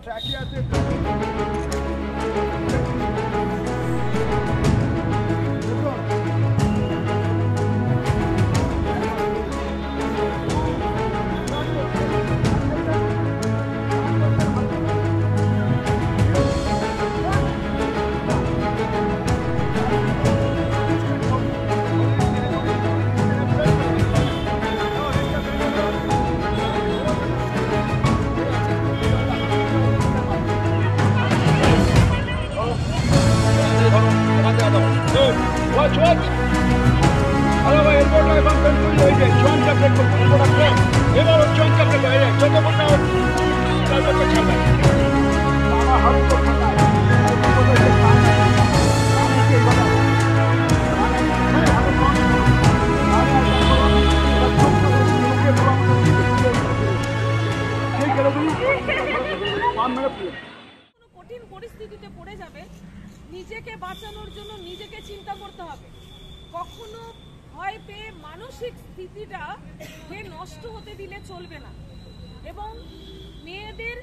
ট্র্যাকে আছে। Watch, watch! Allora vai, il bordo è fatto il figlio di John Caprecco, e loro John Caprecco, John Caprecco, salve che c'è. Ma harto কঠিন পরিস্থিতিতে পড়ে যাবে, নিজেকে বাঁচানোর জন্য নিজেকে চিন্তা করতে হবে। কখনো ভয় পেয়ে মানসিক স্থিতিটাকে নষ্ট হতে দিলে চলবে না। এবং মেয়েদের,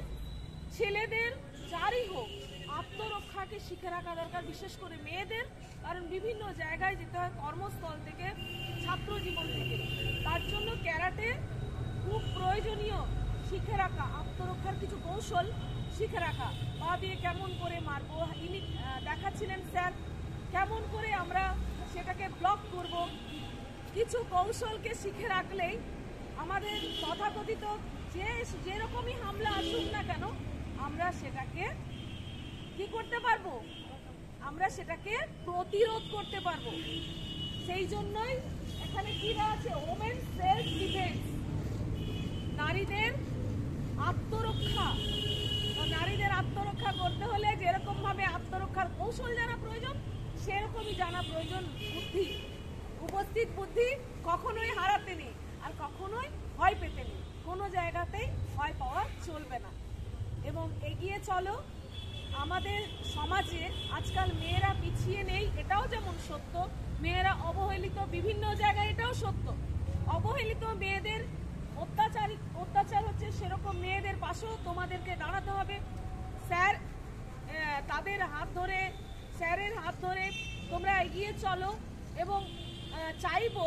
ছেলেদের, যারই হোক, আত্মরক্ষাকে শিখে রাখা দরকার, বিশেষ করে মেয়েদের। কারণ বিভিন্ন জায়গায় যেতে হয়, কর্মস্থল থেকে, ছাত্র জীবন থেকে। তার জন্য ক্যারাটে খুব প্রয়োজনীয় শিখে রাখা, আত্মরক্ষার কিছু কৌশল শিখে রাখা। পা দিয়ে কেমন করে মারবো, ইনি দেখাচ্ছিলেন স্যার, কেমন করে আমরা সেটাকে ব্লক করব, কিছু কৌশলকে শিখে রাখলেই আমাদের তথাকথিত যেরকমই হামলা আসুক না কেন, আমরা সেটাকে কি করতে পারবো, আমরা সেটাকে প্রতিরোধ করতে পারবো। সেই জন্যই এখানে কি দেওয়া আছে, ওমেন সেলফ ডিফেন্স, নারীদের আত্মরক্ষা। নারীদের আত্মরক্ষা করতে হলে যেরকম ভাবে আত্মরক্ষার কৌশল জানা প্রয়োজন, সেরকমই জানা প্রয়োজন বুদ্ধি। উপস্থিত বুদ্ধি কখনোই হারাতে নেই, আর কখনোই ভয় পেতে নেই। কোনো জায়গাতেই ভয় পাওয়া চলবে না। এবং এগিয়ে চলো। আমাদের সমাজে আজকাল মেয়েরা পিছিয়ে নেই, এটাও যেমন সত্য, মেয়েরা অবহেলিত বিভিন্ন জায়গায়, এটাও সত্য। অবহেলিত মেয়েদের অত্যাচার হচ্ছে, সেরকম মেয়েদের পাশেও তোমাদেরকে দাঁড়াতে হবে। স্যার তাদের হাত ধরে, স্যারের হাত ধরে তোমরা এগিয়ে চলো। এবং চাইবো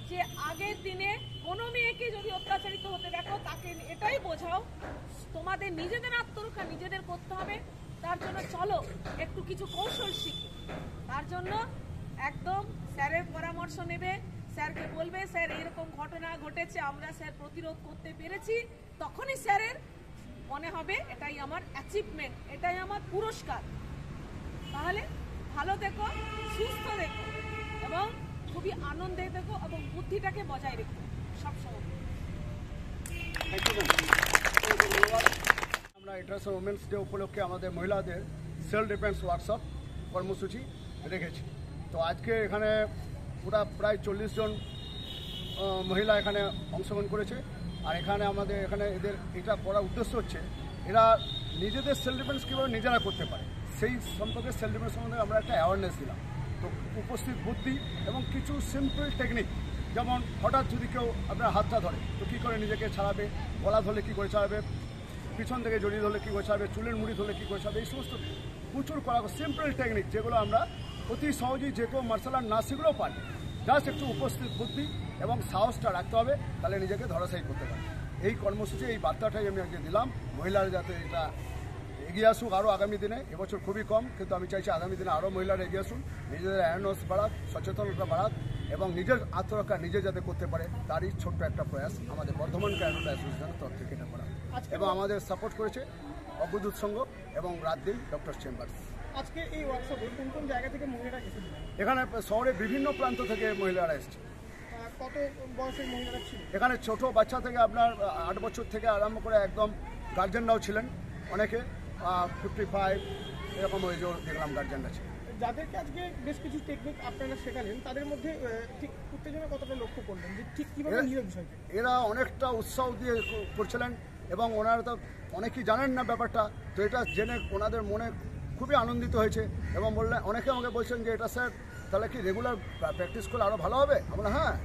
যে আগের দিনে কোনো মেয়েকে যদি অত্যাচারিত হতে দেখো, তাকে এটাই বোঝাও তোমাদের নিজেদের আত্মরক্ষা নিজেদের করতে হবে। তার জন্য চলো একটু কিছু কৌশল শিখি। তার জন্য একদম স্যারের পরামর্শ নেবে, স্যারকে বলবে স্যার এরকম ঘটনা ঘটেছে, আমরা স্যার প্রতিরোধ করতে পেরেছি। তখনই স্যারের মনে হবে এটাই আমার অ্যাচিভমেন্ট, এটাই আমার পুরস্কার। তাহলে ভালো থেকো, সুস্থ থেকো এবং খুবই আনন্দে থেকো, এবং বুদ্ধিটাকে বজায় রেখো সবসময়। আমরা ইন্টারন্যাশনাল ওমেন্স ডে উপলক্ষে আমাদের মহিলাদের সেলফ ডিফেন্স ওয়ার্কশপ কর্মসূচি রেখেছি। তো আজকে এখানে প্রায় 40 জন মহিলা এখানে অংশগ্রহণ করেছে। আর এখানে এদের এটা করার উদ্দেশ্য হচ্ছে এরা নিজেদের সেলফ ডিফেন্স কীভাবে নিজেরা করতে পারে, সেই সম্পর্কে সেলফ ডিফেন্স সম্বন্ধে আমরা একটা অ্যাওয়ারনেস দিলাম। তো উপস্থিত বুদ্ধি এবং কিছু সিম্পল টেকনিক, যেমন হঠাৎ যদি কেউ আপনার হাতটা ধরে তো কী করে নিজেকে ছাড়াবে, গলা ধরলে কী করে ছাড়াবে, পিছন থেকে জড়িয়ে ধরলে কী করে ছাড়াবে, চুলের মুড়ি ধরলে কী করে ছাড়াবে, এই সমস্ত প্রচুর করা সিম্পল টেকনিক, যেগুলো আমরা অতি সহজেই যে কেউ মার্শাল আর্ট না শিখলেও পারি। জাস্ট একটু উপস্থিত বুদ্ধি এবং সাহসটা রাখতে হবে, তাহলে নিজেকে ধরাশায়ী করতে পারে। এই কর্মসূচি, এই বার্তাটাই আমি আজকে দিলাম, মহিলারা যাতে এটা এগিয়ে আসুক আরও আগামী দিনে। এবছর খুবই কম, কিন্তু আমি চাইছি আগামী দিনে আরও মহিলারা এগিয়ে আসুন, নিজেদের অ্যাওয়ারনেস বাড়াক, সচেতনতা বাড়াক, এবং নিজের আত্মরক্ষা নিজে যাতে করতে পারে তারই ছোট্ট একটা প্রয়াস আমাদের বর্ধমান ক্যারাটে অ্যাসোসিয়েশনের তরফ থেকে এটা করা। এবং আমাদের সাপোর্ট করেছে অগ্রদূত সংঘ এবং রাত দিন ডক্টর চেম্বার্স। আজকে এই ওয়ার্কশপে কোন কোন জায়গা থেকে মহিলারা এসেছিলেন? এখানে শহরের বিভিন্ন প্রান্ত থেকে মহিলারা এসেছে। কত বয়সের মহিলারা ছিল? এখানে ছোট বাচ্চা থেকে আপনার 8 বছর থেকে আরম্ভ করে একদম গার্জেনরাও ছিলেন, অনেকে 55 এরকম ওই যে দেখলাম গার্জেনরা ছিল। যাদেরকে আজকে বেশ কিছু টেকনিক আপনারা শেখালেন, তাদের মধ্যে ঠিক উত্তেজনা কতটা লক্ষ্য করলেন, যে ঠিক কীভাবে নিয়ে বিষয়টা? এরা অনেকটা উৎসাহ দিয়ে করছিলেন, এবং ওনারা তো অনেকেই জানেন না ব্যাপারটা, তো এটা জেনে ওনাদের মনে খুবই আনন্দিত হয়েছে। এবং বললেন, অনেকে আমাকে বলছেন যে এটা স্যার তাহলে কি রেগুলার প্র্যাকটিস করলে আরও ভালো হবে। আমরা হ্যাঁ,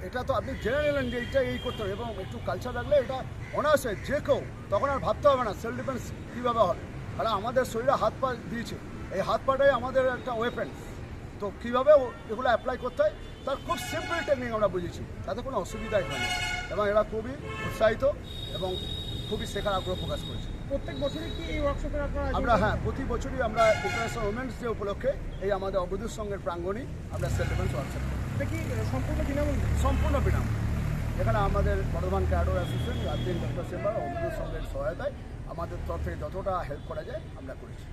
এটা তো আপনি জেনে নিলেন যে এইটা এই করতে হবে এবং একটু কালচার রাখলে এটা অনায়াসে যে কেউ তখন আর ভাবতে হবে না সেলফ ডিফেন্স কীভাবে হবে। কারণ আমাদের শরীরে হাত পা দিয়েছে, এই হাত পাটাই আমাদের একটা ওয়েপেন। তো কীভাবে এগুলো অ্যাপ্লাই করতে হয় তার খুব সিম্পল টেকনিক আমরা বুঝেছি, তাতে কোনো অসুবিধাই হয়নি এবং এরা খুবই উৎসাহিত এবং খুবই শেখার আগ্রহ প্রকাশ করেছে। প্রত্যেক বছরই কি এই ওয়ার্কশপের আমরা হ্যাঁ প্রতি বছরই আমরা ইন্টারন্যাশনাল উমেন্স ডে উপলক্ষে এই আমাদের অবধূত সংঘের প্রাঙ্গণেই আমরা সেলফ ডিফেন্স ওয়ার্কশপ করি। এটা কি সম্পূর্ণ বিনামূল্যে? সম্পূর্ণ বিনামূল্যে। এখানে আমাদের বর্ধমান ক্যাডর অ্যাসোসিয়েশন রাজ্যের ডক্টর চেম্বার অবধূত সংঘের সহায়তায় আমাদের তরফ থেকে যতটা হেল্প করা যায় আমরা করেছি।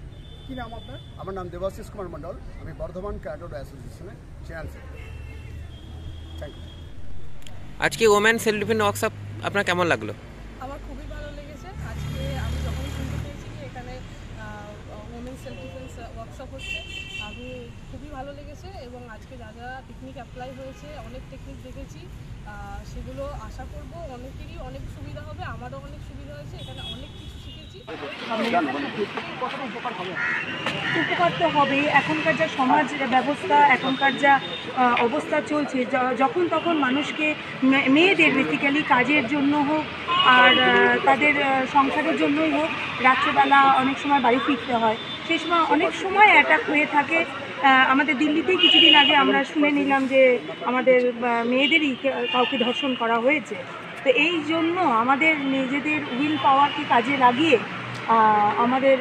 কি নাম আপনার? আমার নাম দেবাশিস কুমার মণ্ডল, আমি বর্ধমান ক্যাডর অ্যাসোসিয়েশনের চেয়ারম্যান। Thank you. আজকে ওমেন সেলফ ডিফেন্স ওয়ার্কশপ আপনার কেমন লাগলো? আমার খুবই ভালো লেগেছে। আজকে আমি যখন শুনতে পেয়েছি যে এখানে ওমেন সেলফ ডিফেন্স ওয়ার্কশপ হচ্ছে, আমি খুবই ভালো লেগেছে এবং আজকে যা যা টেকনিক অ্যাপ্লাই হয়েছে, অনেক টেকনিক দেখেছি, সেগুলো আশা করব অনেকেরই অনেক সুবিধা হবে। আমারও অনেক সুবিধা হয়েছে, এখানে অনেক কিছু শিখেছি। উপকার তো হবে। এখনকার যা সমাজ ব্যবস্থা, এখনকার যা অবস্থা চলছে, যখন তখন মানুষকে মেয়েদের বেসিক্যালি কাজের জন্য হোক আর তাদের সংসারের জন্যই হোক রাত্রেবেলা অনেক সময় বাড়ি ফিরতে হয়, সেই সময় অনেক সময় অ্যাটাক হয়ে থাকে। আমাদের দিল্লিতেই কিছুদিন আগে আমরা শুনে নিলাম যে আমাদের মেয়েদেরই কাউকে ধর্ষণ করা হয়েছে। তো এই জন্য আমাদের নিজেদের উইল পাওয়ারকে কাজে লাগিয়ে আমাদের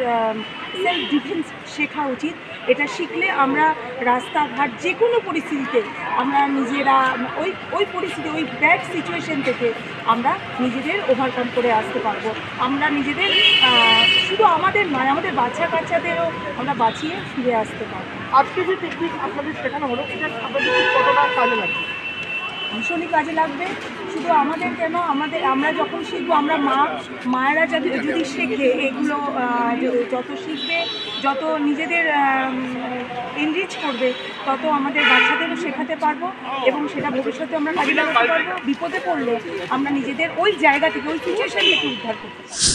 সেলফ ডিফেন্স শেখা উচিত। এটা শিখলে আমরা রাস্তাঘাট যে কোনো পরিস্থিতিতে আমরা নিজেরা ওই পরিস্থিতি, ওই ব্যাড সিচুয়েশন থেকে আমরা নিজেদের ওভারকাম করে আসতে পারবো। আমরা নিজেদের শুধু আমাদের নয়, আমাদের বাচ্চা কাচ্চাদেরও আমরা বাঁচিয়ে ফিরে আসতে পারবো। আজকে যে টেকনিক আপনাদের শেখানো হলো এটা আপনাদের কতটা কাজে লাগবে? ভীষণই কাজে লাগবে। শুধু আমাদের কেন, আমরা যখন শিখবো, আমরা মায়েরা যদি শেখে এগুলো, যত শিখবে, যত নিজেদের এনরিচ করবে, তত আমাদের বাচ্চাদেরও শেখাতে পারবো এবং সেটা ভবিষ্যতে আমরা কাজে লাগাতে পারবো। বিপদে পড়লে আমরা নিজেদের ওই জায়গা থেকে, ওই সিচুয়েশন থেকে উদ্ধার করতে পারবো।